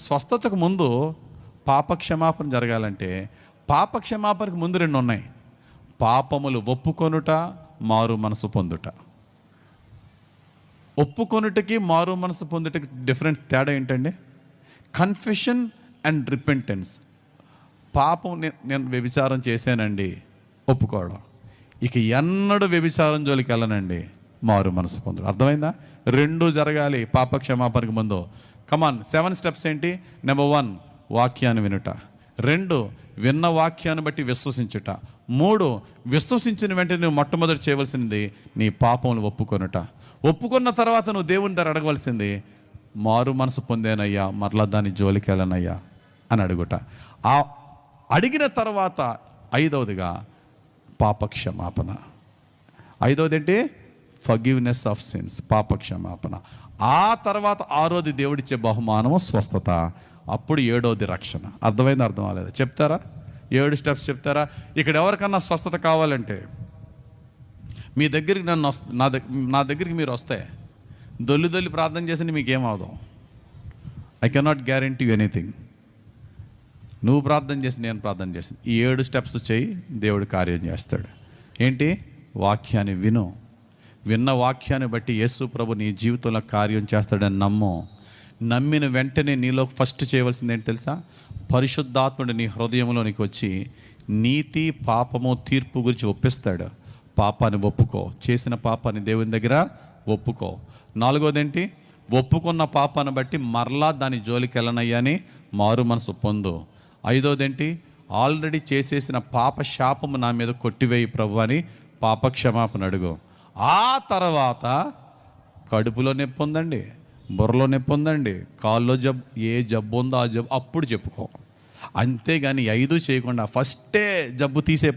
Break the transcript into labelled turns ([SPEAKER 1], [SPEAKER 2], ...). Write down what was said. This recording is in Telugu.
[SPEAKER 1] స్వస్థతకు ముందు పాపక్షమాపణ జరగాలంటే పాపక్షమాపణకు ముందు రెండు ఉన్నాయి. పాపములు ఒప్పుకొనుట, మారు మనసు పొందుట. ఒప్పుకొనుటకి మారు మనసు పొందుటకి డిఫరెంట్ తేడా ఏంటండి? Confession and repentance. పాపం నేను వ్యభిచారం చేశానండి, ఒప్పుకోవడం. ఇక ఎన్నడూ వ్యభిచారం జోలికి వెళ్ళనండి, మారు మనసు పొందడం. అర్థమైందా? రెండు జరగాలి పాపక్షమాపణకు ముందు. కమాన్, 7 స్టెప్స్ ఏంటి? నెంబర్ 1, వాక్యాన్ని వినుట. 2, విన్న వాక్యాన్ని బట్టి విశ్వసించుట. 3, విశ్వసించిన వెంటనే నువ్వు మొట్టమొదటి చేయవలసింది నీ పాపములు ఒప్పుకొనుట. ఒప్పుకున్న తర్వాత నువ్వు దేవుని దగ్గర అడగవలసింది, మారు మనసు పొందేనయ్యా, మరలా దాని జోలికి వెళ్ళనయ్యా అని అడుగుట. ఆ అడిగిన తర్వాత 5వదిగా పాపక్షమాపణ. 5వది ఏంటి? ఫర్గివ్నెస్ ఆఫ్ సిన్స్, పాపక్షమాపణ. ఆ తర్వాత 6వది దేవుడిచ్చే బహుమానము స్వస్థత. అప్పుడు 7వది రక్షణ. అర్థమైంది? అర్థం అవ్వలేదు? చెప్తారా? 7 స్టెప్స్ చెప్తారా? ఇక్కడ ఎవరికన్నా స్వస్థత కావాలంటే మీ దగ్గరికి నా దగ్గరికి మీరు వస్తే దొల్లి ప్రార్థన చేసి మీకేమవుదాం? I cannot guarantee you anything. నువ్వు ప్రార్థన చేసి నేను ప్రార్థన చేసి ఈ 7 స్టెప్స్ చేయి, దేవుడు కార్యం చేస్తాడు. ఏంటి? వాక్యాన్ని విను. విన్న వాక్యాన్ని బట్టి యేసు ప్రభు నీ జీవితంలో కార్యం చేస్తాడని నమ్ము. నమ్మిన వెంటనే నీలో ఫస్ట్ చేయవలసింది ఏంటి తెలుసా? పరిశుద్ధాత్ముడు నీ హృదయంలోనికి వచ్చి నీతి, పాపము, తీర్పు గురించి ఒప్పిస్తాడు. పాపాన్ని ఒప్పుకో, చేసిన పాపాన్ని దేవుని దగ్గర ఒప్పుకో. 4వది ఏంటి? ఒప్పుకున్న పాపాన్ని బట్టి మరలా దాని జోలికి వెళ్ళనయ్యని మారు మనసు పొందు. 5వది ఏంటి? ఆల్రెడీ చేసేసిన పాప శాపము నా మీద కొట్టివేయి ప్రభు అని పాపక్షమాపణ అడుగు. ఆ తర్వాత కడుపులో నొప్పి ఉందండి, బుర్రలో నొప్పి ఉందండి, కాల్లో జబ్బు, ఏ జబ్బు ఉందో ఆ జబ్బు అప్పుడు చెప్పుకో. అంతేగాని 5 చేయకుండా ఫస్టే జబ్బు తీసే